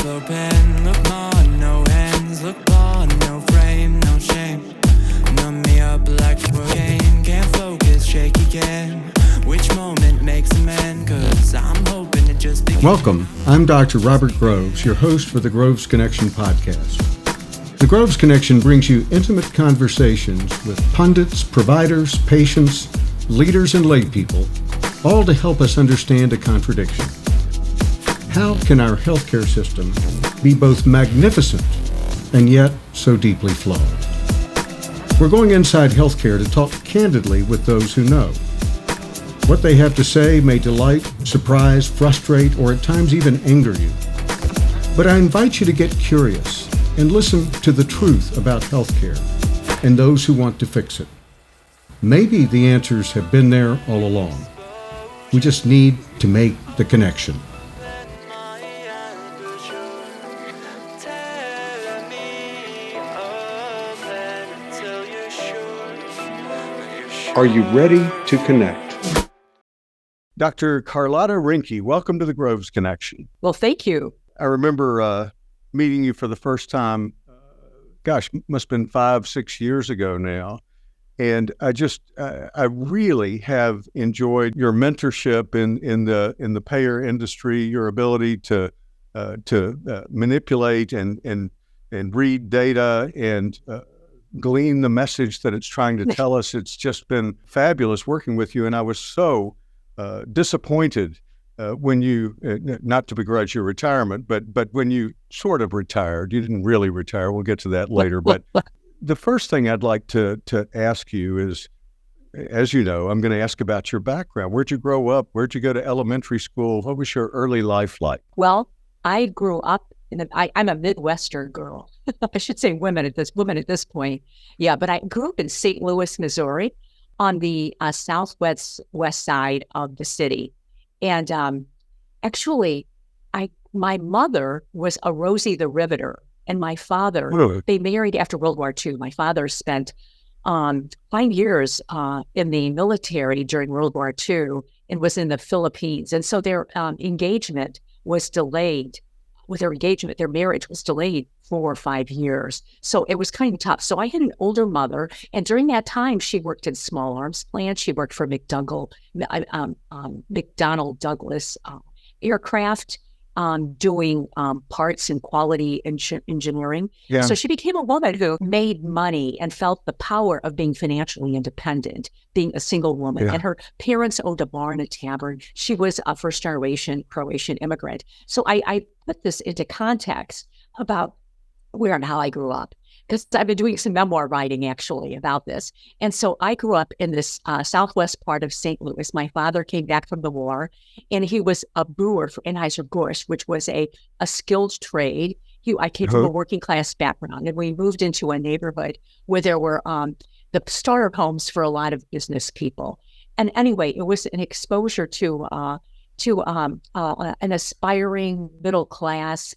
open, look more, no hands, look more, no frame, no shame. Numb me up like cocaine, can't focus, shake again. Which moment makes a man? 'Cause I'm hoping it just begins. Welcome. I'm Dr. Robert Groves, your host for the Groves Connection podcast. The Groves Connection brings you intimate conversations with pundits, providers, patients, leaders, and lay people, all to help us understand a contradiction. How can our healthcare system be both magnificent and yet so deeply flawed? We're going inside healthcare to talk candidly with those who know. What they have to say may delight, surprise, frustrate, or at times even anger you. But I invite you to get curious and listen to the truth about healthcare and those who want to fix it. Maybe the answers have been there all along. We just need to make the connection. Are you ready to connect? Dr. Carlotta Rinke, welcome to the Groves Connection. Well, thank you. I remember meeting you for the first time, must have been 5-6 years ago now. And I really have enjoyed your mentorship in the payer industry, your ability to manipulate and read data and glean the message that it's trying to tell us. It's just been fabulous working with you. And I was so disappointed when you, not to begrudge your retirement, but when you sort of retired. You didn't really retire. We'll get to that later. But the first thing I'd like to ask you is, as you know, I'm going to ask about your background. Where'd you grow up? Where'd you go to elementary school? What was your early life like? Well, I grew up I'm a Midwestern girl. I should say woman at this point. Yeah, but I grew up in St. Louis, Missouri, on the southwest side of the city. And actually, my mother was a Rosie the Riveter, and my father, they married after World War II. My father spent 5 years in the military during World War II and was in the Philippines. And so their engagement was delayed. With their engagement, their marriage was delayed 4 or 5 years. So it was kind of tough. So I had an older mother, and during that time, she worked in small arms plants. She worked for McDonnell Douglas aircraft, doing parts and quality engineering. Yeah. So she became a woman who made money and felt the power of being financially independent, being a single woman. Yeah. And her parents owned a bar and a tavern. She was a first-generation Croatian immigrant. So I put this into context about where and how I grew up, because I've been doing some memoir writing actually about this. And so I grew up in this southwest part of St. Louis. My father came back from the war, and he was a brewer for Anheuser-Busch, which was a skilled trade. I came from a working class background, and we moved into a neighborhood where there were the starter homes for a lot of business people. And anyway, it was an exposure to an aspiring middle class,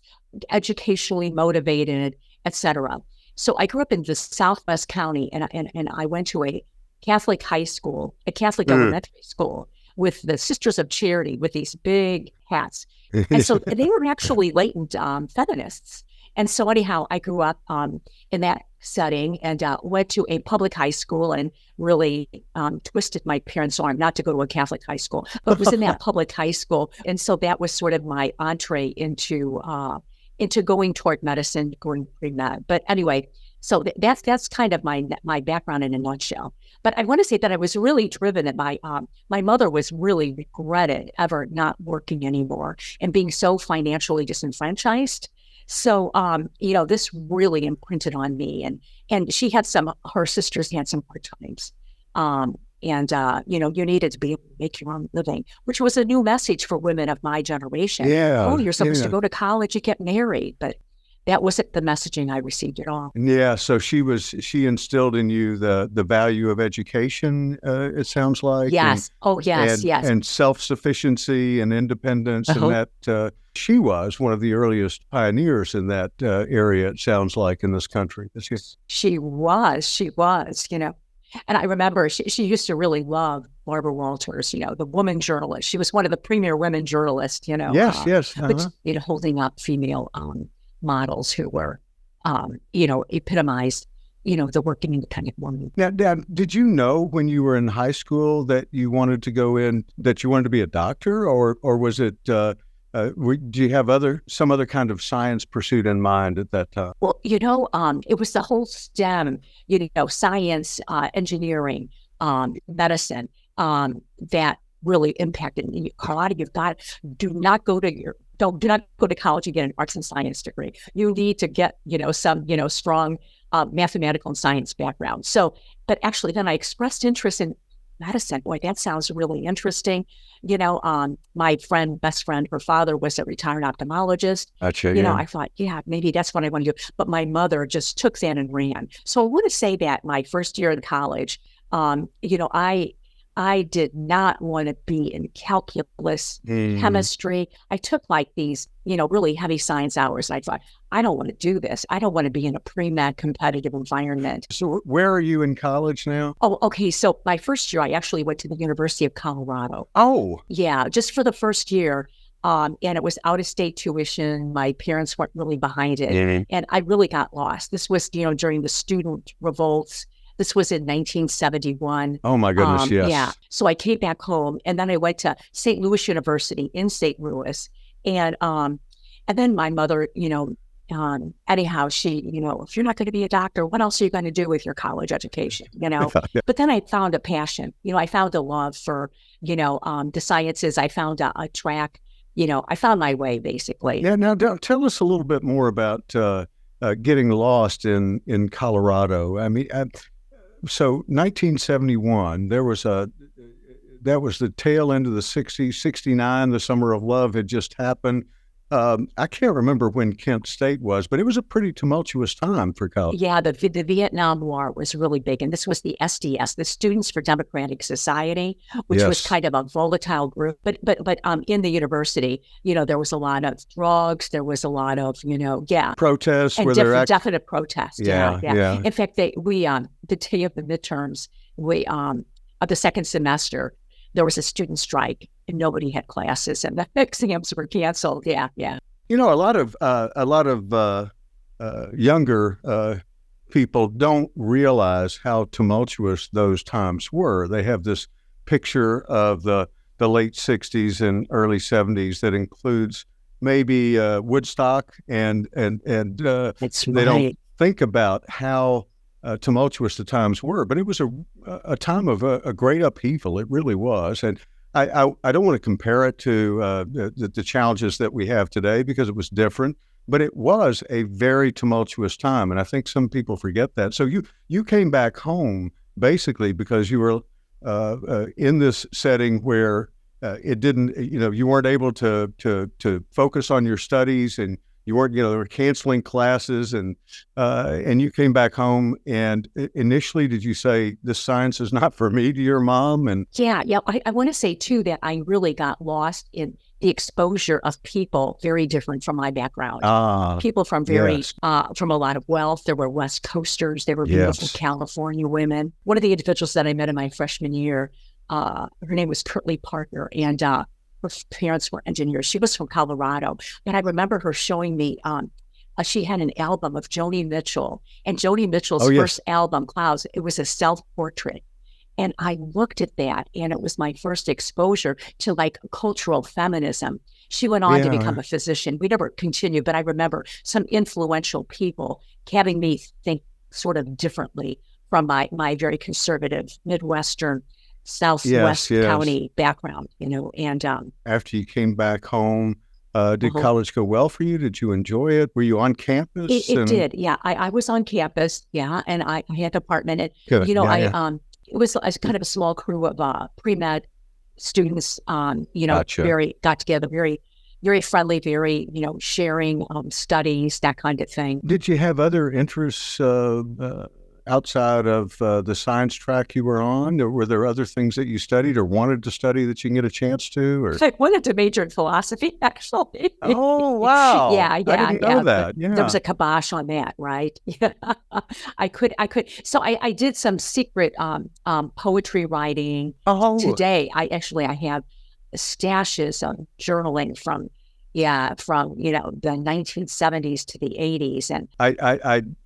educationally motivated, etc. So I grew up in the Southwest County, and I went to a Catholic high school, a Catholic elementary school, with the Sisters of Charity with these big hats. And so they were actually latent feminists. And so anyhow, I grew up in that setting and went to a public high school and really twisted my parents' arm not to go to a Catholic high school, but was in that public high school. And so that was sort of my entree into going toward medicine, going pre-med. But anyway, so that's kind of my background in a nutshell. But I want to say that I was really driven, and my mother was really regretted ever not working anymore and being so financially disenfranchised. So, this really imprinted on me, and she had her sisters had some hard times. You needed to be able to make your own living, which was a new message for women of my generation. Yeah. Oh, you're supposed to go to college and get married, but that wasn't the messaging I received at all. Yeah. So she instilled in you the value of education, it sounds like. Yes. Yes. And self-sufficiency and independence. And that she was one of the earliest pioneers in that area, it sounds like, in this country. She was, And I remember she used to really love Barbara Walters, the woman journalist. She was one of the premier women journalists, Yes, yes. But, holding up female models who were, epitomized, the working independent woman. Now, Dad, did you know when you were in high school that you wanted to be a doctor, or was it, do you have some other kind of science pursuit in mind at that time? Well, it was the whole STEM, science, engineering, medicine, that really impacted me. Carlotta, do not go to college and get an arts and science degree. You need to get, some, strong mathematical and science background. So, but actually then I expressed interest in medicine. Boy, that sounds really interesting. My best friend, her father was a retired ophthalmologist. I thought, maybe that's what I want to do. But my mother just took that and ran. So I want to say that my first year in college, I did not want to be in calculus, chemistry. I took these, really heavy science hours. I thought, I don't want to do this. I don't want to be in a pre-med competitive environment. So where are you in college now? Oh, okay. So my first year, I actually went to the University of Colorado. Oh. Yeah, just for the first year. And it was out-of-state tuition. My parents weren't really behind it. Mm-hmm. And I really got lost. This was, during the student revolts. This was in 1971. Oh my goodness, yes. Yeah. So I came back home, and then I went to St. Louis University in St. Louis. And then my mother, anyhow, she, if you're not going to be a doctor, what else are you going to do with your college education? But then I found a passion. I found a love for, the sciences. I found a track. I found my way, basically. Yeah. Now, tell us a little bit more about getting lost in Colorado. I mean, so 1971, that was the tail end of the 60s, 69, the Summer of Love had just happened. I can't remember when Kent State was, but it was a pretty tumultuous time for college. Yeah, the Vietnam War was really big. And this was the SDS, the Students for Democratic Society, which was kind of a volatile group. But in the university, there was a lot of drugs. There was a lot of, protests. And definite protests. Yeah. In fact, the day of the midterms, of the second semester, there was a student strike and nobody had classes and the exams were canceled. Yeah. A lot of younger people don't realize how tumultuous those times were. They have this picture of the late 60s and early 70s that includes maybe Woodstock and That's they right. don't think about how tumultuous the times were, but it was a time of a great upheaval. It really was. And I don't want to compare it to the challenges that we have today because it was different, but it was a very tumultuous time. And I think some people forget that. So you came back home basically because you were in this setting where it didn't, you weren't able to focus on your studies, and you weren't, they were canceling classes, and you came back home. And initially, did you say, this science is not for me to your mom? And yeah. I want to say too that I really got lost in the exposure of people very different from my background. People from from a lot of wealth. There were West Coasters. There were beautiful California women. One of the individuals that I met in my freshman year, her name was Curtly Parker, and her parents were engineers. She was from Colorado. And I remember her showing me, she had an album of Joni Mitchell, and Joni Mitchell's first album, Clouds, it was a self-portrait. And I looked at that, and it was my first exposure to cultural feminism. She went on to become a physician. We never continued, but I remember some influential people having me think sort of differently from my very conservative Midwestern Southwest County background, and after you came back home, did college go well for you? Did you enjoy it? Were you on campus? It did. Yeah. I was on campus. Yeah. And I had an apartment. And, it was kind of a small crew of pre-med students, got together, very, very friendly, very, sharing studies, that kind of thing. Did you have other interests outside of the science track you were on? Or were there other things that you studied or wanted to study that you can get a chance to? Or I wanted to major in philosophy, actually. oh, wow. Yeah. I didn't know that. Yeah. There was a kibosh on that, right? Yeah. I could. So I did some secret poetry writing. Today, I have stashes of journaling from the 1970s to the 80s. And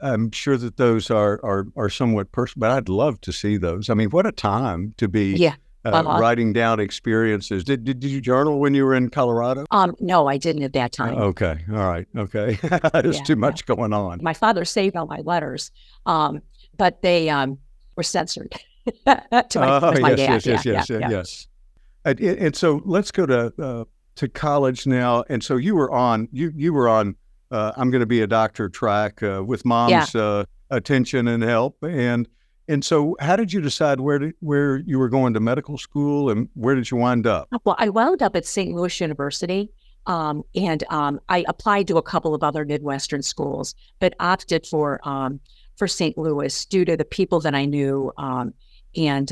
I'm sure that those are somewhat personal, but I'd love to see those. I mean, what a time to be writing down experiences. Did you journal when you were in Colorado? No, I didn't at that time. Okay. All right. Okay. There's too much going on. My father saved all my letters, but they were censored to my dad. Yes. And so let's go to college now. And so you were on I'm going to be a doctor track with mom's attention and help. And so how did you decide where you were going to medical school, and where did you wind up? Well, I wound up at St. Louis University, and I applied to a couple of other Midwestern schools, but opted for St. Louis due to the people that I knew. And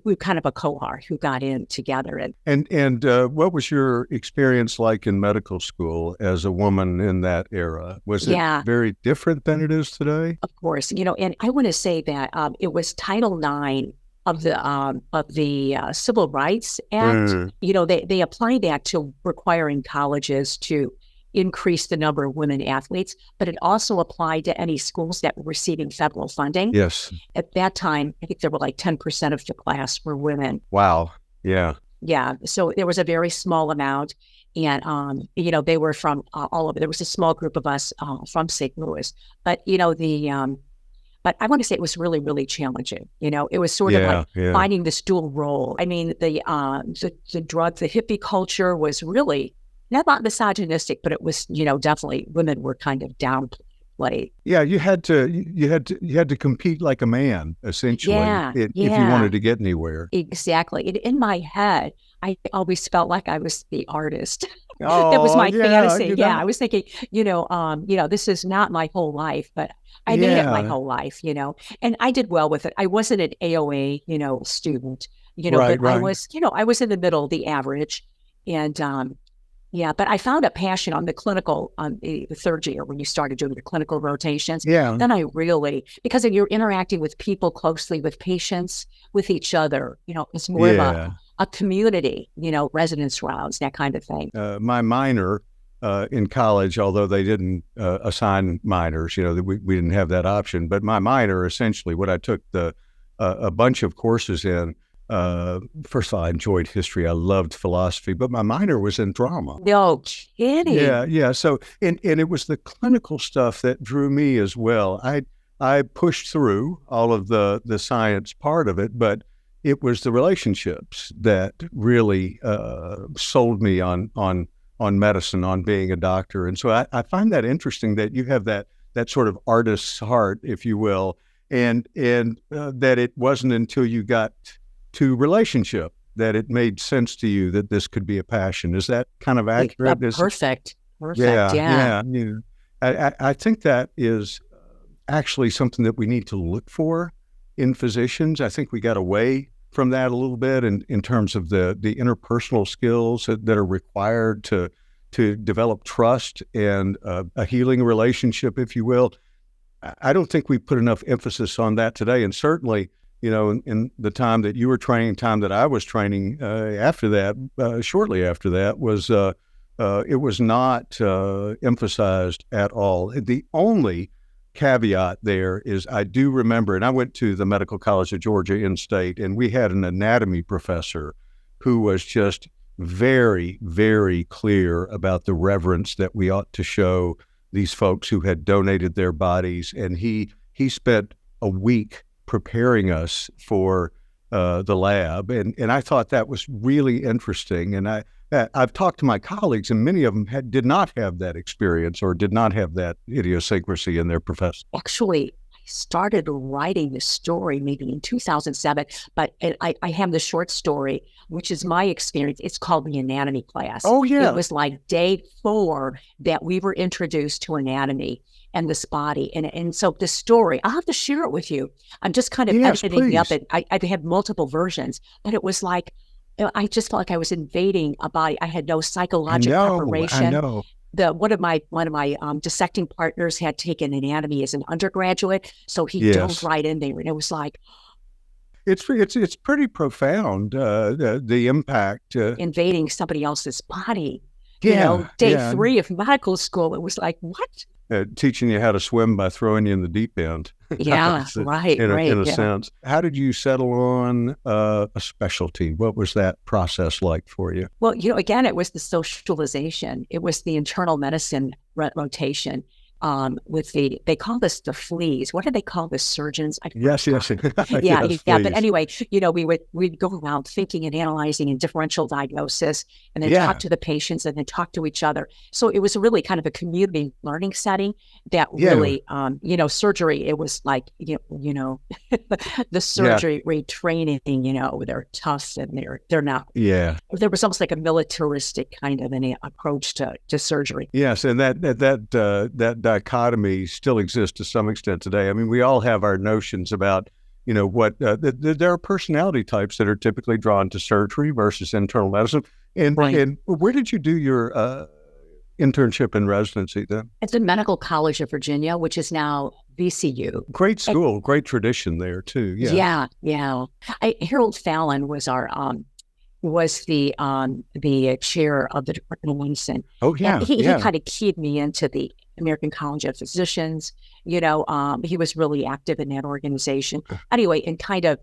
we kind of a cohort who got in together. And what was your experience like in medical school as a woman in that era? Was it very different than it is today? Of course, and I want to say that it was Title IX of the Civil Rights Act. They applied that to requiring colleges to increase the number of women athletes, but it also applied to any schools that were receiving federal funding. Yes. At that time, I think there were like 10% of the class were women. Wow. Yeah. Yeah. So there was a very small amount, and they were from all over. There was a small group of us from St. Louis, but but I want to say it was really, really challenging. It was sort of like finding this dual role. I mean, the hippie culture was really not misogynistic, but it was, definitely women were kind of downplayed. Yeah, you had to compete like a man, essentially, if you wanted to get anywhere. Exactly. In my head, I always felt like I was the artist. That was my fantasy. I was thinking, this is not my whole life, but I made it my whole life, and I did well with it. I wasn't an AOA, student, but I was, I was in the middle, the average, and but I found a passion on the clinical, on the third year when you started doing your clinical rotations. Yeah. Then I really, because you're interacting with people closely, with patients, with each other, it's more of a community, residence rounds, that kind of thing. My minor in college, although they didn't assign minors, we didn't have that option, but my minor, essentially what I took a bunch of courses in, first of all, I enjoyed history. I loved philosophy, but my minor was in drama. No kidding. Yeah. So, and it was the clinical stuff that drew me as well. I pushed through all of the science part of it, but it was the relationships that really sold me on medicine, on being a doctor. And so I find that interesting that you have that sort of artist's heart, if you will, and that it wasn't until you got to relationship that it made sense to you that this could be a passion. Is that kind of accurate? Perfect. Yeah. I think that is actually something that we need to look for in physicians. I think we got away from that a little bit in terms of the interpersonal skills that are required to develop trust and a healing relationship, if you will. I don't think we put enough emphasis on that today. And certainly, in the time that you were training, time that I was training, after that, shortly after that, was it was not emphasized at all. The only caveat there is I do remember, and I went to the Medical College of Georgia in-state, and we had an anatomy professor who was just very, very clear about the reverence that we ought to show these folks who had donated their bodies. And he spent a week preparing us for the lab. And I thought that was really interesting. And I've talked to my colleagues, and many of them did not have that experience or did not have that idiosyncrasy in their profession. Actually, I started writing this story maybe in 2007, but I have the short story, which is my experience. It's called The Anatomy Class. Oh, yeah. It was like day 4 that we were introduced to anatomy. and this body. And so the story, I'll have to share it with you. I'm just kind of editing it up. And I have multiple versions, but it was like, I just felt like I was invading a body. I had no psychological preparation. I know. One of my dissecting partners had taken anatomy as an undergraduate, so he dove right in there, and it was like, it's pretty profound, the impact, invading somebody else's body. Day 3 of medical school, it was like, what? Teaching you how to swim by throwing you in the deep end. Yeah, right. In a sense. How did you settle on a specialty? What was that process like for you? Well, again, it was the socialization. It was the internal medicine rotation. They call this the fleas. What do they call the surgeons? Yes. Yeah. But anyway, we'd go around thinking and analyzing and differential diagnosis, and then talk to the patients, and then talk to each other. So it was really kind of a community learning setting that really, surgery. It was like the surgery retraining. They're tough and they're not. Yeah. There was almost like a militaristic kind of an approach to surgery. Yes, and that dichotomy still exists to some extent today. I mean, we all have our notions about, what there are personality types that are typically drawn to surgery versus internal medicine. And where did you do your internship and residency then? At the Medical College of Virginia, which is now VCU. Great school, great tradition there too. Yeah. Yeah. Harold Fallon was the chair of the Department of Medicine. Oh yeah. He kind of keyed me into the American College of Physicians. He was really active in that organization. Anyway, and kind of,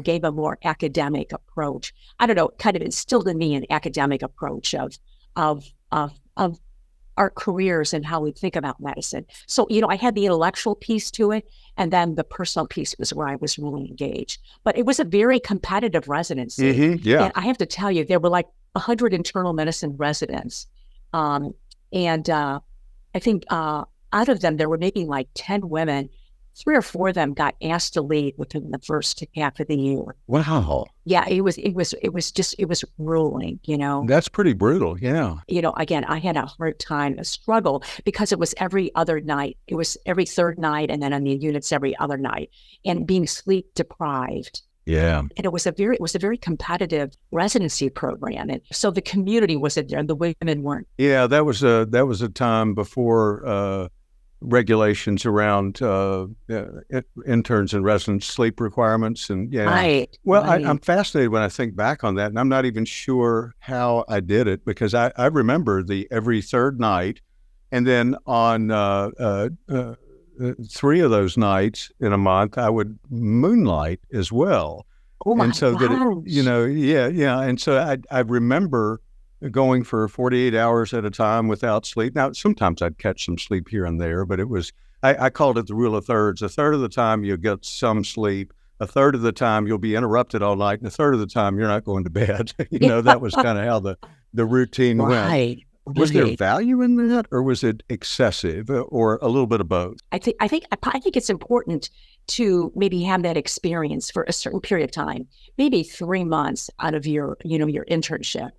gave a more academic approach. I don't know, kind of instilled in me an academic approach of our careers and how we think about medicine. So, I had the intellectual piece to it, and then the personal piece was where I was really engaged. But it was a very competitive residency. Mm-hmm, yeah. And I have to tell you, there were like 100 internal medicine residents. I think out of them, there were maybe like 10 women. 3 or 4 of them got asked to leave within the first half of the year. Wow. Yeah, it was grueling, That's pretty brutal, yeah. Again, I had a hard time, a struggle, because it was every other night. It was every third night, and then on the units every other night, and being sleep deprived. Yeah. And it was a very competitive residency program. And so the community wasn't there, and the women weren't. Yeah, that was a time before regulations around interns and residents' sleep requirements, and Right. Well, right. I'm fascinated when I think back on that, and I'm not even sure how I did it, because I remember the every third night, and then on 3 of those nights in a month, I would moonlight as well. Oh my and so gosh. And so I remember going for 48 hours at a time without sleep. Now, sometimes I'd catch some sleep here and there, but it was, I called it the rule of thirds. A third of the time you'll get some sleep. A third of the time you'll be interrupted all night. And a third of the time you're not going to bed. That was kind of how the routine went. Was there value in that, or was it excessive, or a little bit of both? I think it's important to maybe have that experience for a certain period of time, maybe 3 months out of your internship.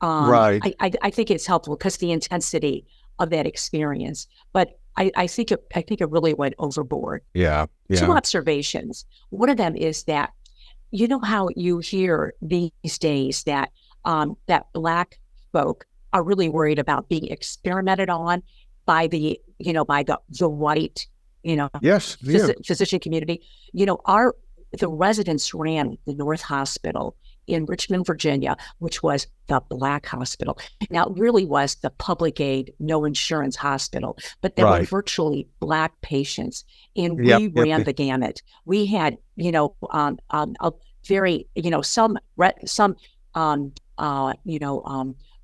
Right. I think it's helpful because the intensity of that experience. But I think it really went overboard. Yeah. 2 observations. One of them is that, how you hear these days that Black folk are really worried about being experimented on by the white, yes, physician community. The residents ran the North Hospital in Richmond, Virginia, which was the Black hospital. Now, it really was the public aid, no insurance hospital, but there were virtually Black patients, and we ran the gamut. We had, a very, some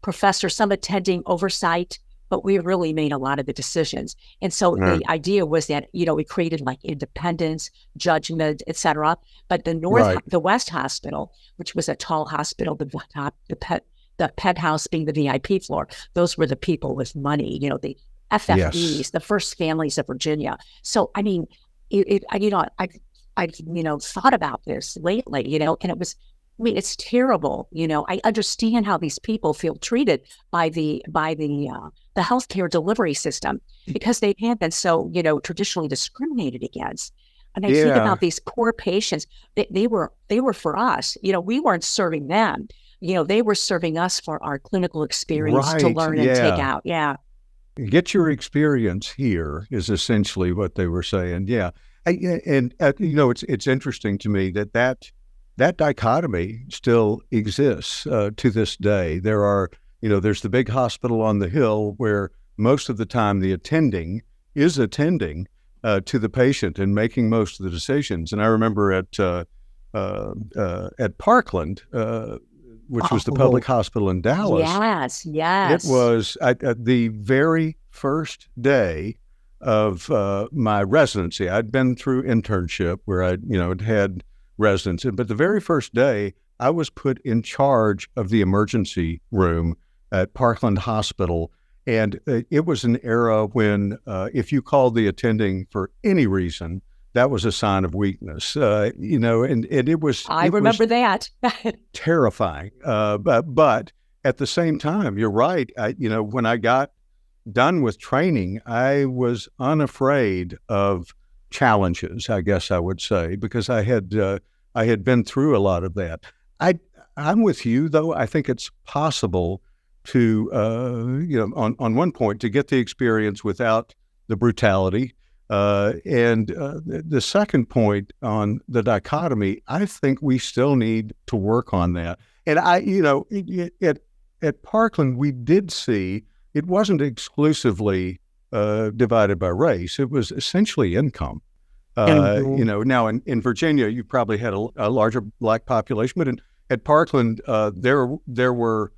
professors, some attending oversight, but we really made a lot of the decisions. And so the idea was that, we created like independence, judgment, et cetera. But the West Hospital, which was a tall hospital, the penthouse being the VIP floor, those were the people with money, the FFEs, the first families of Virginia. So, I mean, I've thought about this lately, and it was I mean, it's terrible. I understand how these people feel treated by the healthcare delivery system because they have been so, traditionally discriminated against. And I think about these poor patients. They were for us. We weren't serving them. They were serving us for our clinical experience to learn and take out. Yeah. Get your experience here is essentially what they were saying. Yeah. It's interesting to me that dichotomy still exists to this day. There's the big hospital on the hill where most of the time the attending is attending to the patient and making most of the decisions. And I remember at Parkland, which was the public hospital in Dallas. Yes. It was the very first day of my residency. I'd been through internship where I had residency, but the very first day I was put in charge of the emergency room at Parkland Hospital. And it was an era when if you called the attending for any reason, that was a sign of weakness, and it was. I remember that. Terrifying. But at the same time, you're right. When I got done with training, I was unafraid of challenges, I guess I would say, because I had been through a lot of that. I'm with you, though. I think it's possible to, on one point, to get the experience without the brutality. And the second point on the dichotomy, I think we still need to work on that. And at Parkland, we did see it wasn't exclusively divided by race. It was essentially income. Now in Virginia, you probably had a larger Black population, but at Parkland, there were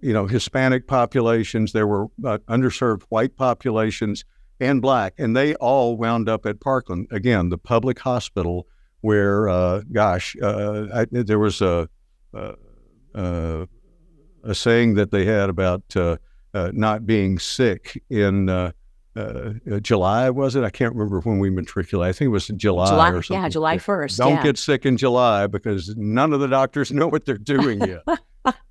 Hispanic populations, there were underserved white populations, and Black, and they all wound up at Parkland, again, the public hospital where, there was a saying that they had about not being sick in July, was it? I can't remember when we matriculated. I think it was July or something. Yeah, July 1st. Don't get sick in July because none of the doctors know what they're doing yet.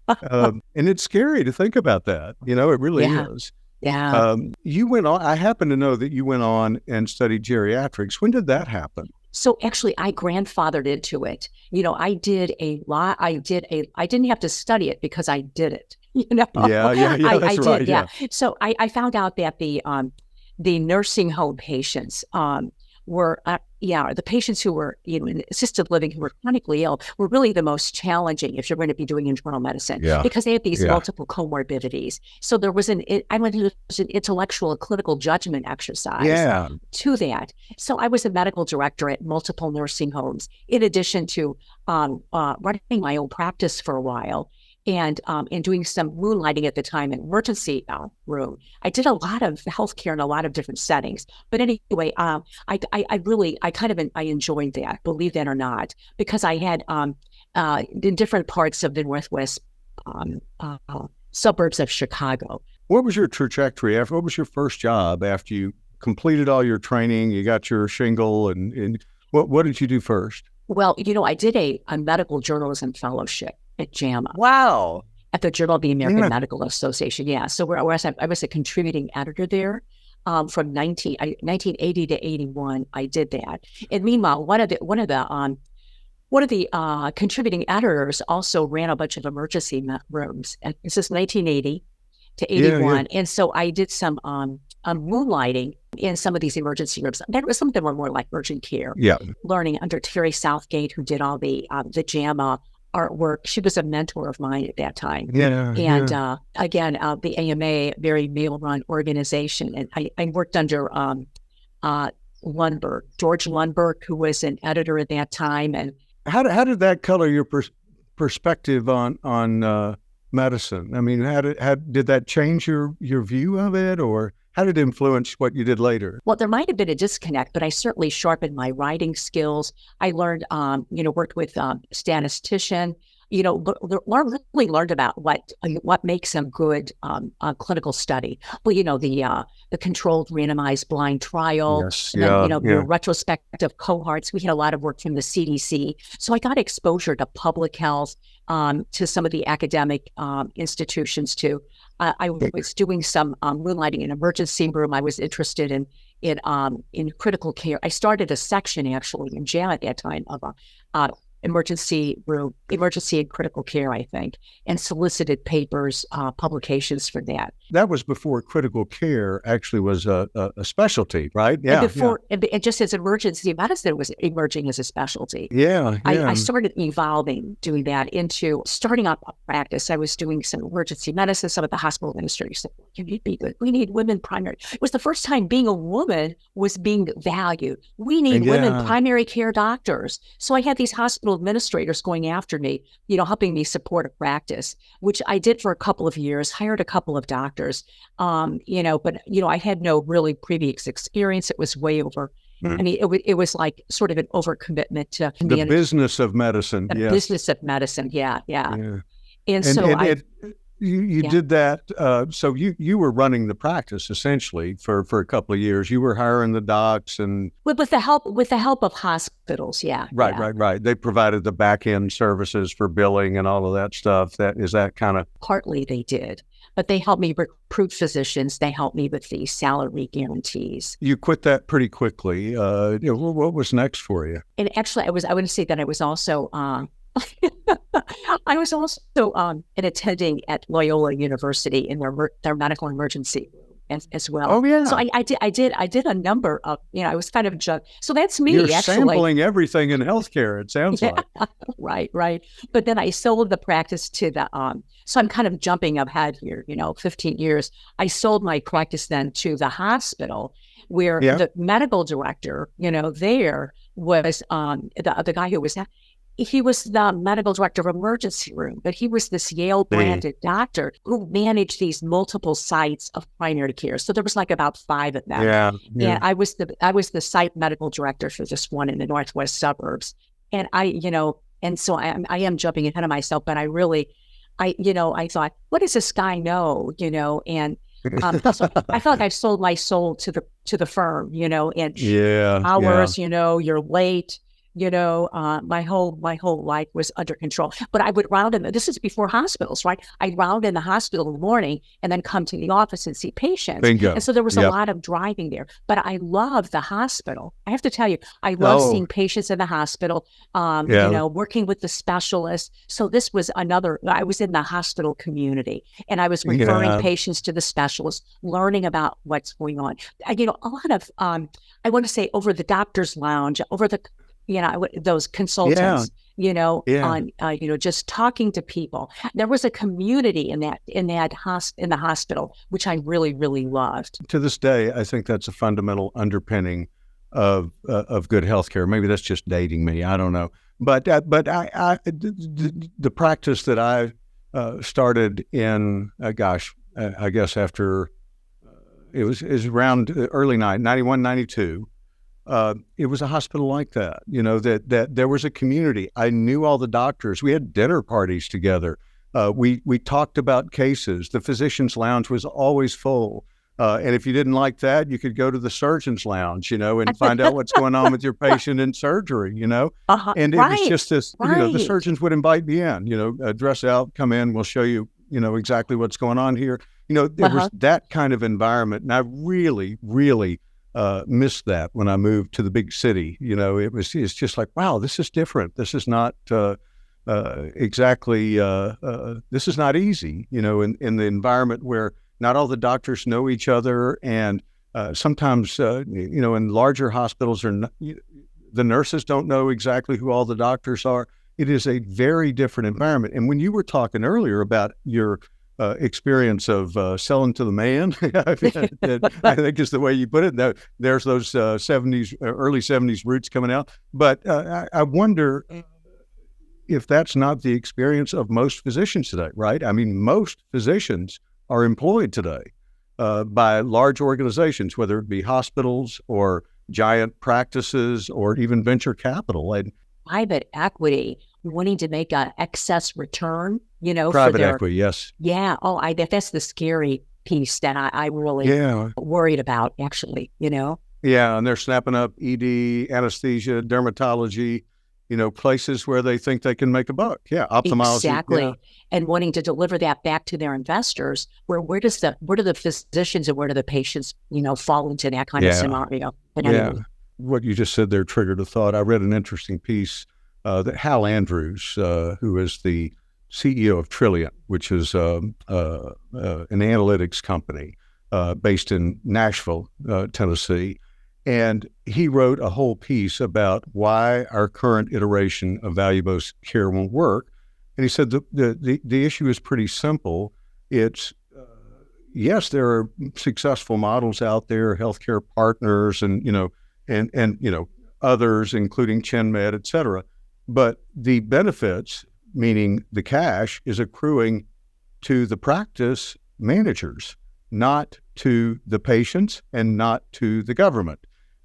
And it's scary to think about that. It really is. Yeah. You went on, I happen to know that you went on and studied geriatrics. When did that happen? So actually I grandfathered into it. I did a lot. I didn't have to study it because I did it, Yeah, that's right. Did, yeah. So I found out that the nursing home patients, were, the patients who were, in assisted living who were chronically ill were really the most challenging if you're going to be doing internal medicine because they have these multiple comorbidities. So there was an intellectual and clinical judgment exercise to that. So I was a medical director at multiple nursing homes, in addition to running my own practice for a while. And doing some moonlighting at the time in emergency room. I did a lot of healthcare in a lot of different settings. But anyway, I enjoyed that, believe that or not, because I had in different parts of the Northwest suburbs of Chicago. What was your trajectory? What was your first job after you completed all your training, you got your shingle, and what did you do first? Well, I did a medical journalism fellowship at JAMA. Wow. At the Journal of the American Medical Association. Yeah. So I was a contributing editor there from 1980 to 81. I did that. And meanwhile, one of the contributing editors also ran a bunch of emergency rooms. And this is 1980 to 81. And so I did some moonlighting in some of these emergency rooms. Some of them were more like urgent care. Yeah. Learning under Terry Southgate, who did all the JAMA artwork. She was a mentor of mine at that time. Again, the AMA, very male-run organization, and I worked under George Lundberg, who was an editor at that time. And how did that color your perspective on medicine? I mean, did that change your view of it, or how did it influence what you did later? Well, there might have been a disconnect, but I certainly sharpened my writing skills. I learned, worked with statistician, really learned about what makes a good clinical study. Well, the controlled randomized blind trial, Yes, and then, your retrospective cohorts. We had a lot of work from the CDC. So I got exposure to public health, to some of the academic institutions too. I was doing some moonlighting in emergency room. I was interested in critical care. I started a section actually in JAMA at that time of emergency and critical care, I think, and solicited papers, publications for that. That was before critical care actually was a specialty, right? Yeah. And just as emergency medicine was emerging as a specialty. Yeah. I started evolving, doing that into starting up a practice. I was doing some emergency medicine. Some of the hospital administrators said, "You need to be good. We need women primary." It was the first time being a woman was being valued. We need women primary care doctors. So I had these hospital administrators going after me, helping me support a practice, which I did for a couple of years, hired a couple of doctors, but I had no really previous experience. It was way over. I mean, it was like sort of an overcommitment to the business of medicine. The business of medicine. Yeah. And so you did that. So you were running the practice essentially for a couple of years. You were hiring the docs and with the help of hospitals. Yeah. Right. They provided the back end services for billing and all of that stuff. That kind of partly they did. But they helped me recruit physicians. They helped me with the salary guarantees. You quit that pretty quickly. What was next for you? And actually, I wouldn't say that I was also, an attending at Loyola University in their medical emergency room as well. Oh yeah. So I did a number of, I was kind of so that's me. You're actually sampling everything in healthcare. It sounds like. Right. But then I sold the practice to the, so I'm kind of jumping ahead here, 15 years. I sold my practice then to the hospital where the medical director, there was the guy who was he was the medical director of emergency room, but he was this Yale branded doctor who managed these multiple sites of primary care. So there was like about 5 of them. Yeah. And I was the site medical director for this one in the northwest suburbs. And and so I am jumping ahead of myself, but I thought, what does this guy know? And so I felt like I sold my soul to the firm, and hours, you're late. My whole life was under control. But I would round in, this is before hospitals, right? I'd round in the hospital in the morning and then come to the office and see patients. Bingo. And so there was a lot of driving there. But I love the hospital. I have to tell you, I love seeing patients in the hospital, working with the specialists. So this was I was in the hospital community and I was referring patients to the specialists, learning about what's going on. A lot of, I want to say over the doctor's lounge, over the those consultants, on, just talking to people. There was a community in the hospital, which I really, really loved. To this day, I think that's a fundamental underpinning of good healthcare. Maybe that's just dating me. I don't know. But the practice that I started in, I guess after it was around early 91, 92. It was a hospital like that, that there was a community. I knew all the doctors. We had dinner parties together. We talked about cases. The physician's lounge was always full. And if you didn't like that, you could go to the surgeon's lounge, and find out what's going on with your patient in surgery, And it was just this, the surgeons would invite me in, dress out, come in, we'll show you, exactly what's going on here. There was that kind of environment. And I really, really missed that when I moved to the big city. It's just like, wow, this is different. This is not exactly, this is not easy, in the environment where not all the doctors know each other. And sometimes, in larger hospitals, the nurses don't know exactly who all the doctors are. It is a very different environment. And when you were talking earlier about your experience of selling to the man, I think is the way you put it. There's those 70s, early 70s roots coming out. But I wonder if that's not the experience of most physicians today, right? I mean, most physicians are employed today by large organizations, whether it be hospitals or giant practices or even venture capital. And private equity wanting to make an excess return, Private for their equity, yes. Yeah. Oh, that's the scary piece that I really worried about, actually, Yeah, and they're snapping up ED, anesthesia, dermatology, places where they think they can make a buck. Yeah, ophthalmology. Exactly. Yeah. And wanting to deliver that back to their investors, where do the physicians and where do the patients, fall into that kind of scenario? But anyway. What you just said there triggered a thought. I read an interesting piece that Hal Andrews, who is the CEO of Trilliant, which is an analytics company based in Nashville, Tennessee. And he wrote a whole piece about why our current iteration of value-based care won't work. And he said the issue is pretty simple. It's, yes, there are successful models out there, healthcare partners and others, including ChenMed, et cetera. But the benefits, meaning the cash, is accruing to the practice managers, not to the patients and not to the government.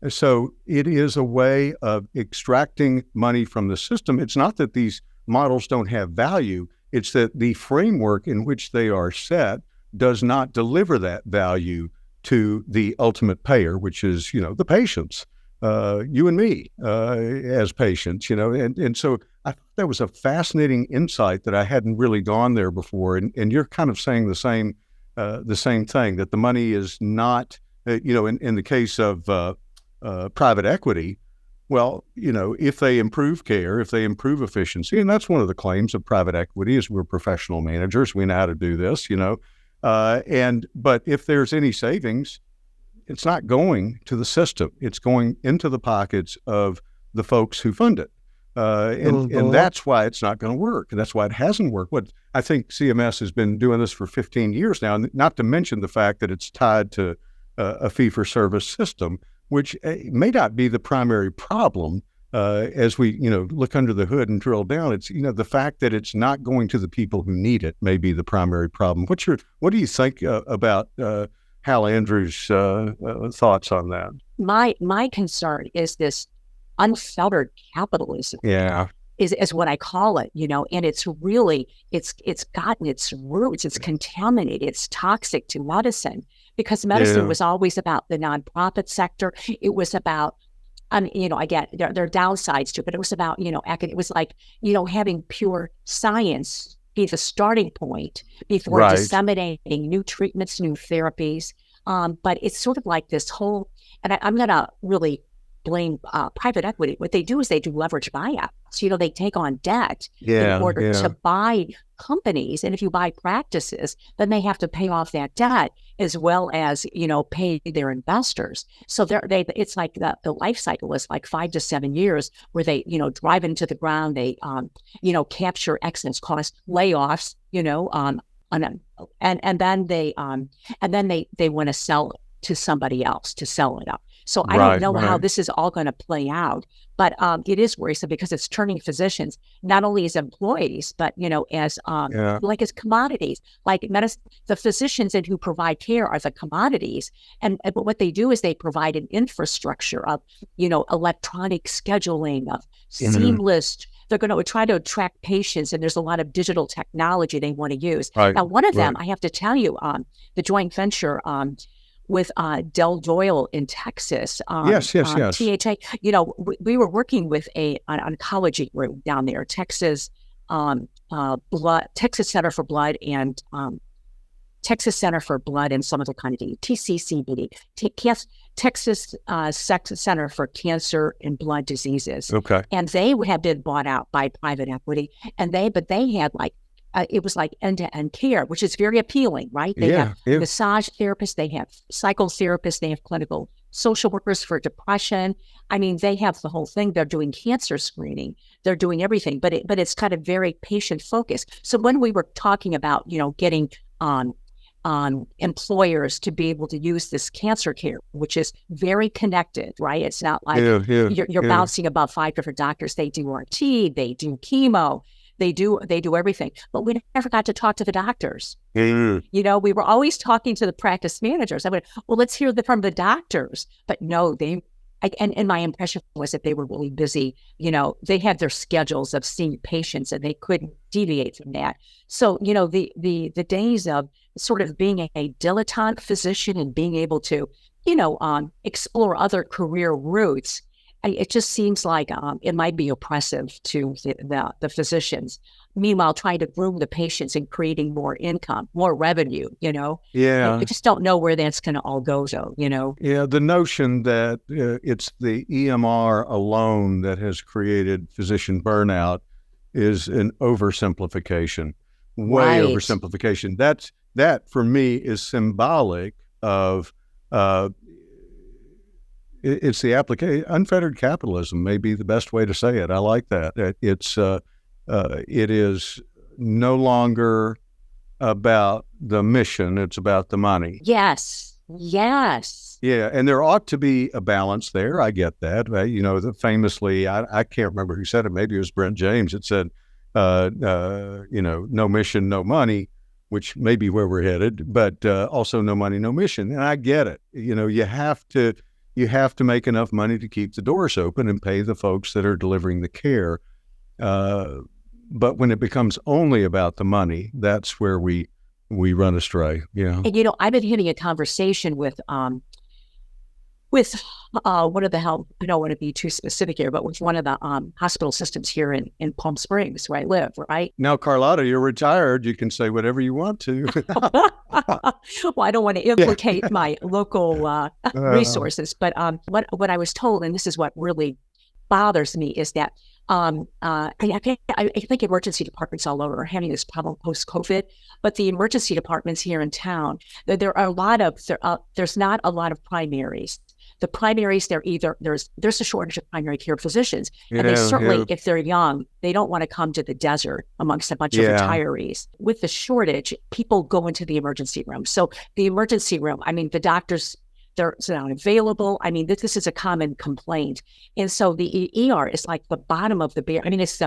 So it is a way of extracting money from the system. It's not that these models don't have value. It's that the framework in which they are set does not deliver that value to the ultimate payer, which is, the patients, you and me as patients, and so I thought that was a fascinating insight that I hadn't really gone there before. And you're kind of saying the same thing, that the money is not, in the case of private equity, well, if they improve care, if they improve efficiency, and that's one of the claims of private equity is we're professional managers, we know how to do this, but if there's any savings, it's not going to the system. It's going into the pockets of the folks who fund it. And that's why it's not going to work. And that's why it hasn't worked. What I think CMS has been doing this for 15 years now, not to mention the fact that it's tied to a fee-for-service system, which may not be the primary problem as we, look under the hood and drill down. It's, the fact that it's not going to the people who need it may be the primary problem. What do you think about Hal Andrews' thoughts on that? My concern is this unfettered capitalism. Yeah. Is what I call it, and it's really, it's gotten its roots, it's contaminated, it's toxic to medicine, because medicine was always about the nonprofit sector. It was about, I get there are downsides to it, but it was about, it was like, having pure science be the starting point before disseminating new treatments, new therapies. But it's sort of like this whole, and I'm going to really blame private equity. What they do is they do leverage buyouts. They take on debt in order to buy companies. And if you buy practices, then they have to pay off that debt as well as, pay their investors. So it's like the life cycle is like 5 to 7 years where they, drive into the ground. They, capture excess cost, layoffs, and then they want to sell it to somebody else to sell it up. So I don't know how this is all going to play out, but it is worrisome because it's turning physicians not only as employees, but as like as commodities. Like the physicians who provide care are the commodities, but what they do is they provide an infrastructure of electronic scheduling, of seamless. They're going to try to attract patients, and there's a lot of digital technology they want to use. Now, one of them, I have to tell you, the joint venture with Del Doyle in Texas. Yes. THA. We were working with an oncology group down there, Texas Center for Blood and Texas Center for Blood and some other kind of TCCBD, Texas Center for Cancer and Blood Diseases. Okay. And they have been bought out by private equity, but they had like, it was like end-to-end care, which is very appealing, right? They have massage therapists, they have psychotherapists, they have clinical social workers for depression. I mean, they have the whole thing. They're doing cancer screening, they're doing everything, but it's kind of very patient focused. So when we were talking about, getting employers to be able to use this cancer care, which is very connected, right? It's not like you're bouncing about 5 different doctors. They do RT, they do chemo. They do everything, but we never got to talk to the doctors. We were always talking to the practice managers. I went, well, let's hear from the doctors, but no, they And my impression was that they were really busy. They had their schedules of seeing patients and they couldn't deviate from that. So, the days of sort of being a dilettante physician and being able to, explore other career routes, it just seems like it might be oppressive to the physicians. Meanwhile, trying to groom the patients and creating more income, more revenue, Yeah. I just don't know where that's going to all go, though, Yeah, the notion that it's the EMR alone that has created physician burnout is an oversimplification, way Right. oversimplification. That for me is symbolic of it's the application. Unfettered capitalism may be the best way to say it. I like that. It is no longer about the mission; it's about the money. Yes. Yeah, and there ought to be a balance there. I get that. Famously, I can't remember who said it. Maybe it was Brent James. It said, no mission, no money, which may be where we're headed, but also no money, no mission. And I get it. You have to make enough money to keep the doors open and pay the folks that are delivering the care. But when it becomes only about the money, that's where we run astray. Yeah. And I've been having a conversation with one of the health. I don't want to be too specific here, but with one of the hospital systems here in Palm Springs, where I live. Right now, Carlotta, you're retired. You can say whatever you want to. Well, I don't want to implicate my local resources, but what I was told, and this is what really bothers me, is that I think emergency departments all over are having this problem post-COVID, but the emergency departments here in town, there's not a lot of primaries. The primaries, there's a shortage of primary care physicians, and they certainly, if they're young, they don't want to come to the desert amongst a bunch of retirees. With the shortage, people go into the emergency room. So the emergency room, the doctors, they're not available. This is a common complaint. And so the ER is like the bottom of the bear. It's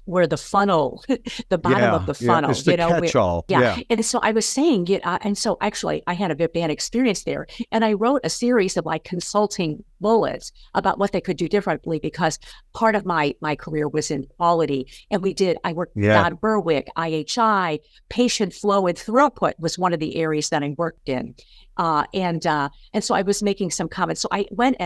where the funnel, the bottom of the funnel. It's the catch-all. Yeah. And so I was saying, and so actually I had a bit bad experience there. And I wrote a series of consulting bullets about what they could do differently, because part of my career was in quality. And I worked with Don Berwick, IHI, patient flow and throughput was one of the areas that I worked in. And so I was making some comments. So I went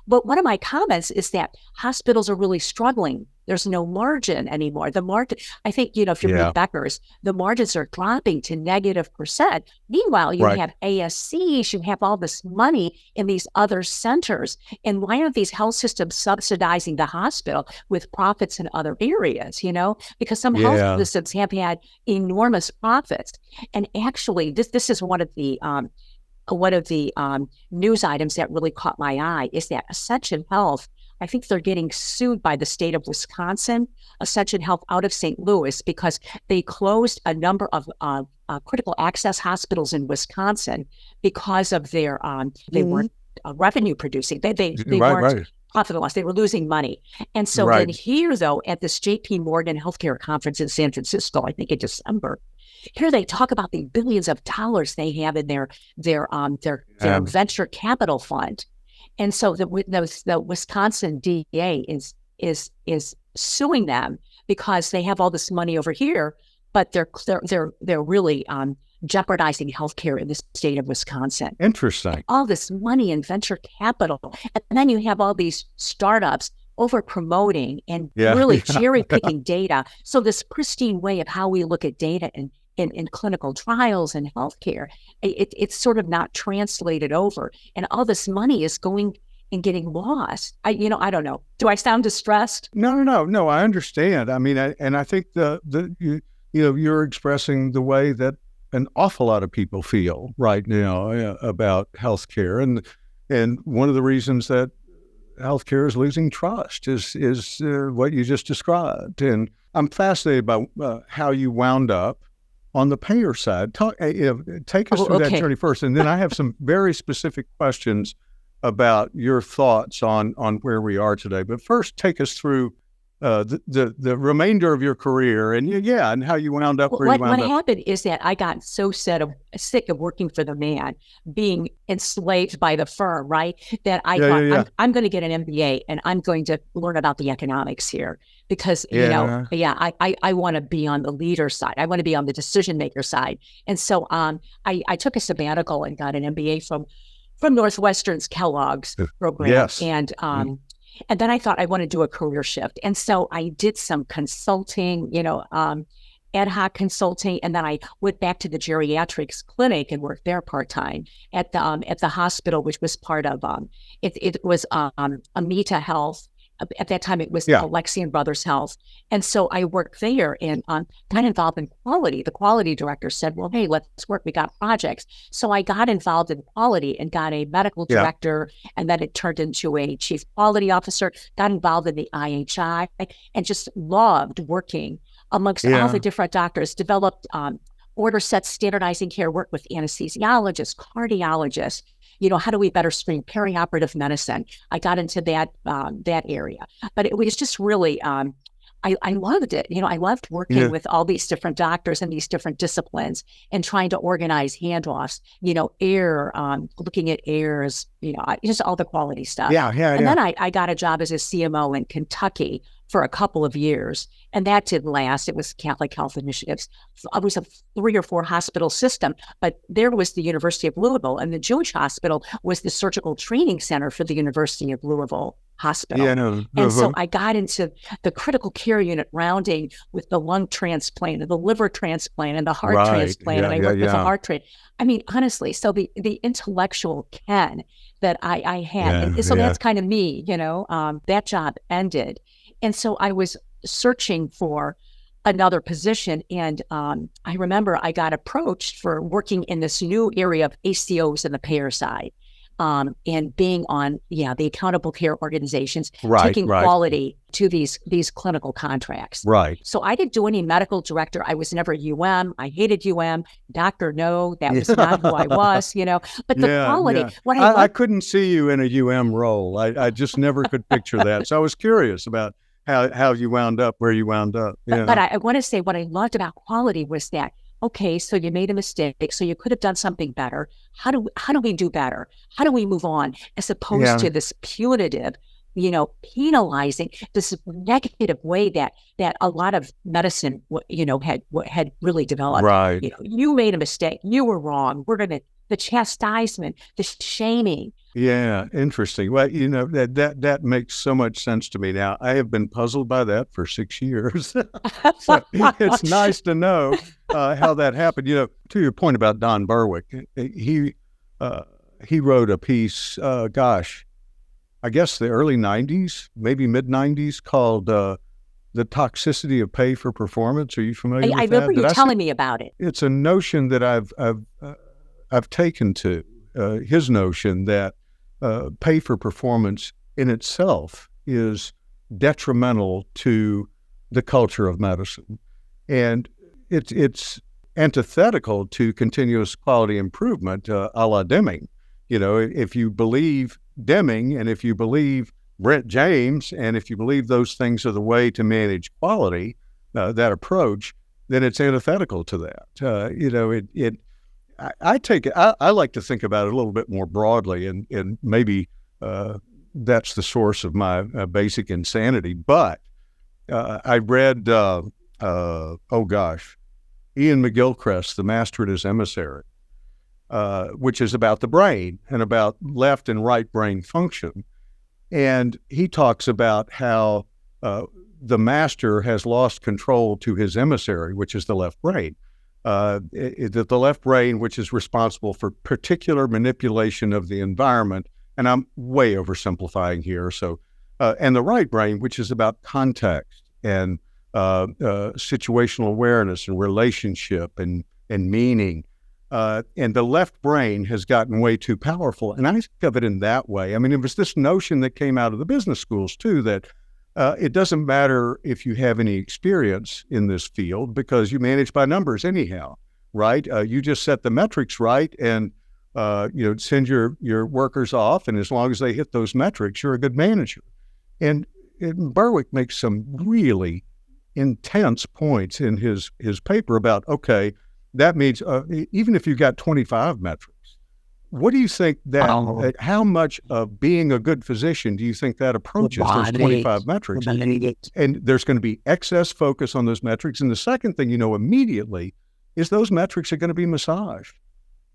but one of my comments is that hospitals are really struggling. There's no margin anymore. The margin, I think, if you're with Beckers, the margins are dropping to -%. Meanwhile, you have ASCs, you have all this money in these other centers. And why aren't these health systems subsidizing the hospital with profits in other areas, Because some health systems have had enormous profits. And actually, this is one of the news items that really caught my eye, is that Ascension Health, I think they're getting sued by the state of Wisconsin, Ascension Health out of St. Louis, because they closed a number of critical access hospitals in Wisconsin because of their they weren't revenue producing. They weren't profit and loss. They were losing money. And so then here, though, at this JP Morgan Healthcare Conference in San Francisco, I think in December, here they talk about the billions of dollars they have in their venture capital fund. And so the Wisconsin DEA is suing them because they have all this money over here, but they're really jeopardizing healthcare in the state of Wisconsin. Interesting. All this money in venture capital, and then you have all these startups over promoting and really cherry picking data. So this pristine way of how we look at data in clinical trials and healthcare, it's sort of not translated over, and all this money is going and getting lost. I don't know. Do I sound distressed? No. I understand. I think you're expressing the way that an awful lot of people feel right now about healthcare, and one of the reasons that healthcare is losing trust is what you just described. And I'm fascinated by how you wound up on the payer side. Take us through that journey first, and then I have some very specific questions about your thoughts on where we are today. But first, take us through the remainder of your career and how you wound up where you wound up. What happened is that I got so sick of working for the man, being enslaved by the firm, right? That I thought I'm going to get an MBA and I'm going to learn about the economics here because I want to be on the leader side. I want to be on the decision maker side. And so I took a sabbatical and got an MBA from Northwestern's Kellogg's program. Yes. And then I thought I want to do a career shift. And so I did some consulting, ad hoc consulting. And then I went back to the geriatrics clinic and worked there part-time at the hospital, which was part of, it was Amita Health. At that time, it was Alexian Brothers Health. And so I worked there and got involved in quality. The quality director said, well, hey, let's work. We got projects. So I got involved in quality and got a medical director. And then it turned into a chief quality officer, got involved in the IHI, and just loved working amongst all the different doctors, developed order sets, standardizing care, worked with anesthesiologists, cardiologists. How do we better screen perioperative medicine? I got into that area, but it was just really, I loved it. I loved working with all these different doctors and these different disciplines and trying to organize handoffs, looking at errors, just all the quality stuff. And then I got a job as a CMO in Kentucky for a couple of years. And that didn't last. It was Catholic Health Initiatives. It was a 3 or 4 hospital system, but there was the University of Louisville, and the Jewish hospital was the surgical training center for the University of Louisville Hospital. And so I got into the critical care unit rounding with the lung transplant and the liver transplant and the heart transplant. And I worked with the heart transplant. I mean, honestly, so the intellectual ken that I had. And so that's kind of me, that job ended. And so I was searching for another position. And I remember I got approached for working in this new area of ACOs and the payer side, and being on, the accountable care organizations, taking quality to these clinical contracts. Right. So I didn't do any medical director. I was never UM. I hated UM. Doctor, no, that was not who I was, but the quality. What I couldn't see you in a UM role. I just never could picture that. So I was curious about how you wound up where you wound up. But I want to say what I loved about quality was that, okay, so you made a mistake, so you could have done something better. How do we do better? How do we move on? As opposed to this punitive, penalizing, this negative way that a lot of medicine, had really developed. Right. You made a mistake. You were wrong. The chastisement, the shaming. Yeah, interesting. Well, that makes so much sense to me now. I have been puzzled by that for 6 years. So it's nice to know how that happened. To your point about Don Berwick, he wrote a piece, I guess the early 90s, maybe mid 90s, called The Toxicity of Pay for Performance. Are you familiar with that? I remember you telling me about it. It's a notion that I've taken to, his notion that pay for performance in itself is detrimental to the culture of medicine. And it's antithetical to continuous quality improvement, a la Deming. If you believe Deming and if you believe Brent James and if you believe those things are the way to manage quality, that approach, then it's antithetical to that. I take it. I like to think about it a little bit more broadly, and maybe that's the source of my basic insanity. But I read, Ian McGilchrist, The Master and His Emissary, which is about the brain and about left and right brain function, and he talks about how the master has lost control to his emissary, which is the left brain. The left brain, which is responsible for particular manipulation of the environment, and I'm way oversimplifying here. So, and the right brain, which is about context and situational awareness and relationship and meaning. And the left brain has gotten way too powerful. And I think of it in that way. I mean, it was this notion that came out of the business schools too, that it doesn't matter if you have any experience in this field because you manage by numbers anyhow, right? You just set the metrics right and, send your workers off. And as long as they hit those metrics, you're a good manager. And Berwick makes some really intense points in his paper about, okay, that means even if you've got 25 metrics, what do you think that, how much of being a good physician do you think that approaches those 25 metrics? And there's going to be excess focus on those metrics. And the second thing you know immediately is those metrics are going to be massaged.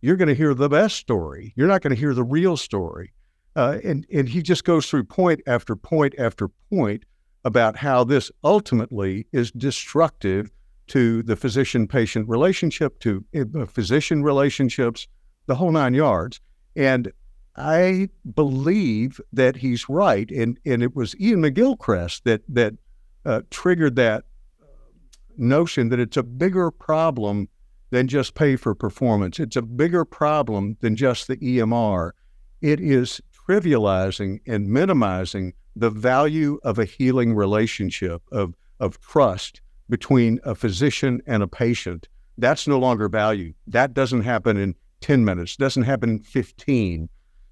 You're going to hear the best story. You're not going to hear the real story. And he just goes through point after point after point about how this ultimately is destructive to the physician-patient relationship, to physician relationships, the whole 9 yards. And I believe that he's right. And it was Ian McGilchrist that triggered that notion that it's a bigger problem than just pay for performance. It's a bigger problem than just the EMR. It is trivializing and minimizing the value of a healing relationship, of trust between a physician and a patient. That's no longer value. That doesn't happen in 10 minutes, doesn't happen in 15.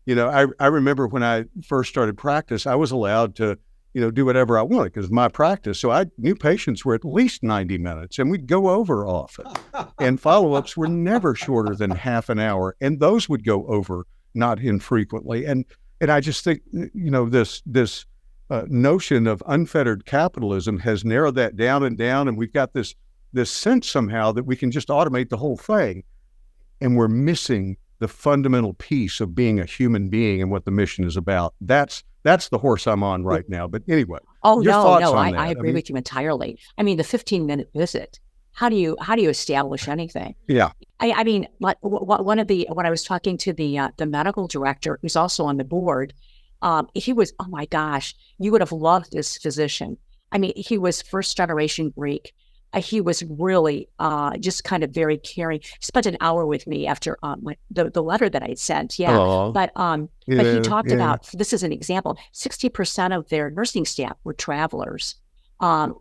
You know, I remember when I first started practice, I was allowed to, do whatever I wanted because my practice. So new patients were at least 90 minutes and we'd go over often. And follow-ups were never shorter than half an hour. And those would go over not infrequently. And I just think, this notion of unfettered capitalism has narrowed that down. And we've got this sense somehow that we can just automate the whole thing. And we're missing the fundamental piece of being a human being and what the mission is about. That's the horse I'm on right now. But anyway, your thoughts on that? I agree with you entirely. I mean, the 15-minute visit. How do you establish anything? Yeah. I mean, when I was talking to the medical director, who's also on the board, he was, oh my gosh, you would have loved this physician. I mean, he was first generation Greek. He was really just kind of very caring. He spent an hour with me after the letter that I had sent. Yeah. Aww. But he talked about, this is an example, 60% of their nursing staff were travelers,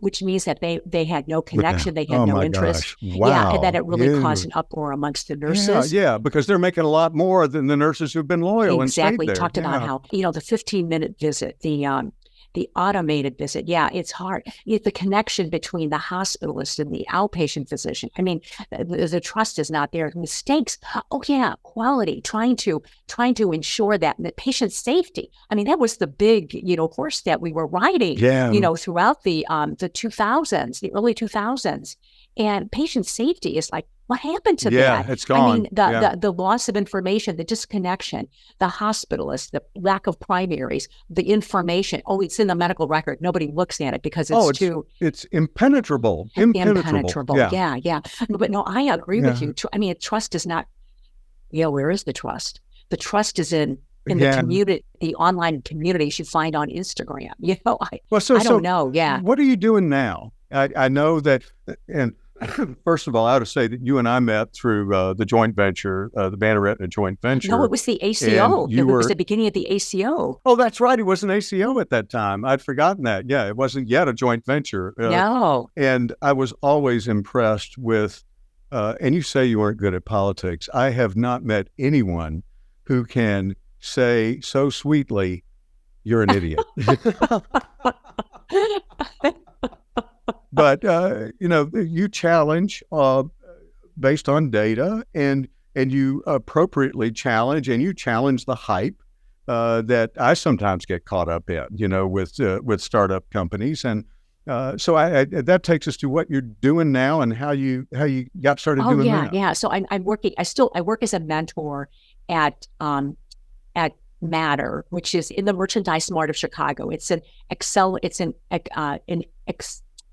which means that they had no connection. They had no interest. Wow. Yeah. And that it really caused an uproar amongst the nurses. Yeah, because they're making a lot more than the nurses who've been loyal and stayed there. Talked about how, the 15-minute visit, the automated visit. Yeah, it's hard. The connection between the hospitalist and the outpatient physician. I mean, the trust is not there. Mistakes. Oh yeah, quality. Trying to ensure that the patient safety. I mean, that was the big, horse that we were riding. Yeah. Throughout the 2000s, the early 2000s, and patient safety is like, what happened to that? Yeah, it's gone. I mean, the loss of information, the disconnection, the hospitalist, the lack of primaries, the information. Oh, it's in the medical record. Nobody looks at it because it's impenetrable. Impenetrable. Yeah. But no, I agree with you. I mean, trust is not. Where is the trust? The trust is in the community, the online communities you find on Instagram. I don't know. Yeah. What are you doing now? I know that, and first of all, I ought to say that you and I met through the joint venture, the Banner-Aetna joint venture. No, it was the ACO. It was the beginning of the ACO. Oh, that's right. It was an ACO at that time. I'd forgotten that. Yeah, it wasn't yet a joint venture. No. And I was always impressed with, and you say you weren't good at politics. I have not met anyone who can say so sweetly, you're an idiot. But, you challenge based on data and you appropriately challenge and you challenge the hype that I sometimes get caught up in, with startup companies. And so that takes us to what you're doing now and how you got started doing that. Yeah. So I'm working, I work as a mentor at Matter, which is in the Merchandise Mart of Chicago. It's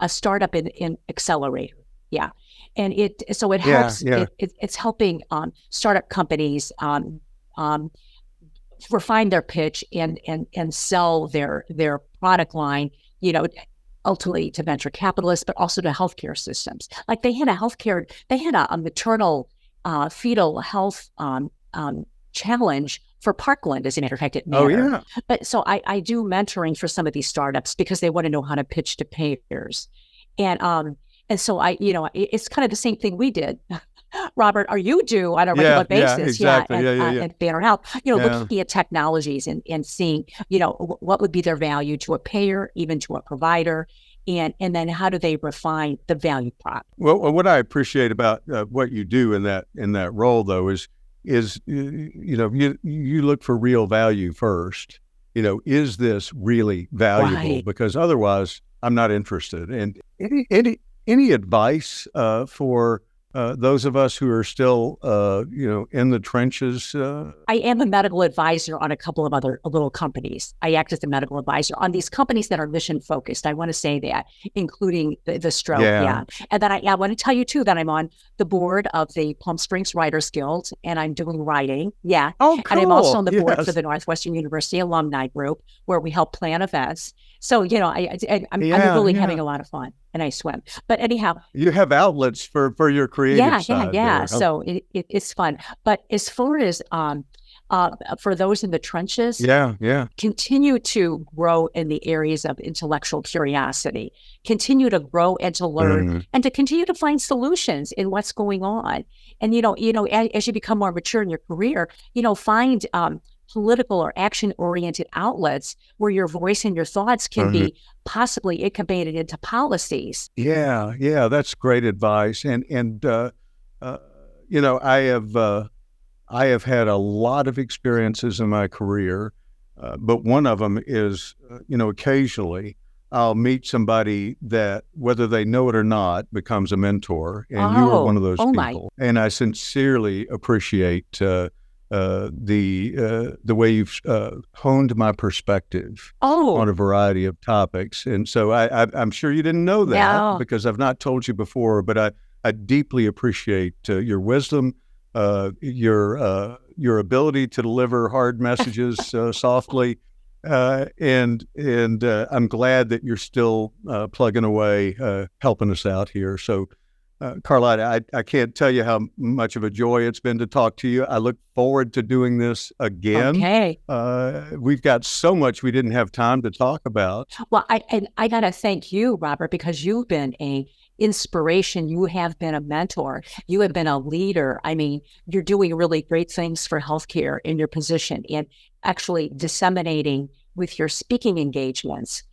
a startup in accelerator. Yeah. And it helps, it's helping startup companies refine their pitch and sell their product line, ultimately to venture capitalists, but also to healthcare systems. Like they had a maternal fetal health challenge for Parkland, as a matter of fact, at Matter. Oh, yeah. But so I do mentoring for some of these startups because they want to know how to pitch to payers. And And so it's kind of the same thing we did. Robert, or you do on a regular basis. Yeah, exactly. And Banner Health, looking at technologies and seeing, what would be their value to a payer, even to a provider, and then how do they refine the value prop? Well, what I appreciate about what you do in that role, though, is you look for real value first. Is this really valuable? Right. Because otherwise, I'm not interested. And any advice for those of us who are still, in the trenches? I am a medical advisor on a couple of other little companies. I act as a medical advisor on these companies that are mission focused. I want to say that, including the stroke. Yeah. And then I want to tell you too that I'm on the board of the Palm Springs Writers Guild, and I'm doing writing. Yeah. Oh, cool. And I'm also on the board for the Northwestern University Alumni Group, where we help plan events. So, I'm really having a lot of fun, and I swim. But anyhow, you have outlets for your creative side. Yeah. So it's fun. But as far as for those in the trenches, continue to grow in the areas of intellectual curiosity, continue to grow and to learn, and to continue to find solutions in what's going on. And as you become more mature in your career, find political or action-oriented outlets where your voice and your thoughts can be possibly incubated into policies. Yeah, that's great advice. And I have had a lot of experiences in my career, but one of them is, occasionally I'll meet somebody that, whether they know it or not, becomes a mentor, and you are one of those people. And I sincerely appreciate the way you've honed my perspective on a variety of topics. And so I'm sure you didn't know that because I've not told you before, but I deeply appreciate your wisdom, your ability to deliver hard messages softly, and I'm glad that you're still plugging away, helping us out here. So. Carlotta, I can't tell you how much of a joy it's been to talk to you. I look forward to doing this again. Okay. We've got so much we didn't have time to talk about. Well, I got to thank you, Robert, because you've been an inspiration. You have been a mentor. You have been a leader. I mean, you're doing really great things for healthcare in your position and actually disseminating with your speaking engagements.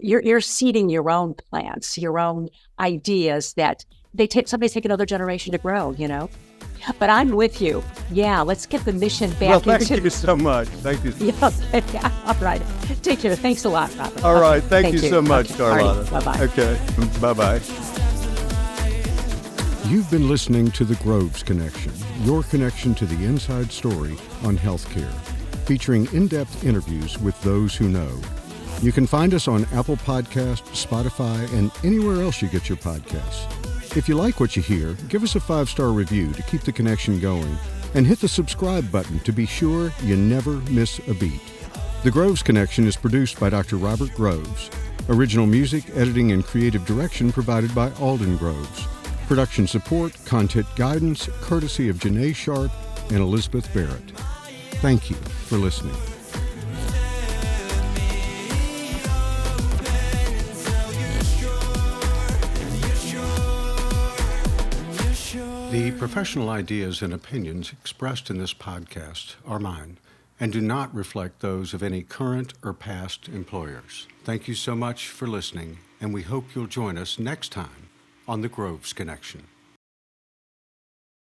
You're seeding your own plans, your own ideas that somebody's take another generation to grow, But I'm with you. Yeah, let's get the mission back. Well, thank you so much. Thank you. Yeah, all right. Take care. Thanks a lot, Robert. All right. Thank you so much, Carlotta. Right. Bye-bye. Okay. Bye-bye. You've been listening to The Groves Connection, your connection to the inside story on healthcare, featuring in-depth interviews with those who know. You can find us on Apple Podcasts, Spotify, and anywhere else you get your podcasts. If you like what you hear, give us a 5-star review to keep the connection going, and hit the subscribe button to be sure you never miss a beat. The Groves Connection is produced by Dr. Robert Groves. Original music, editing, and creative direction provided by Alden Groves. Production support, content guidance, courtesy of Janae Sharp and Elizabeth Barrett. Thank you for listening. The professional ideas and opinions expressed in this podcast are mine and do not reflect those of any current or past employers. Thank you so much for listening, and we hope you'll join us next time on The Groves Connection.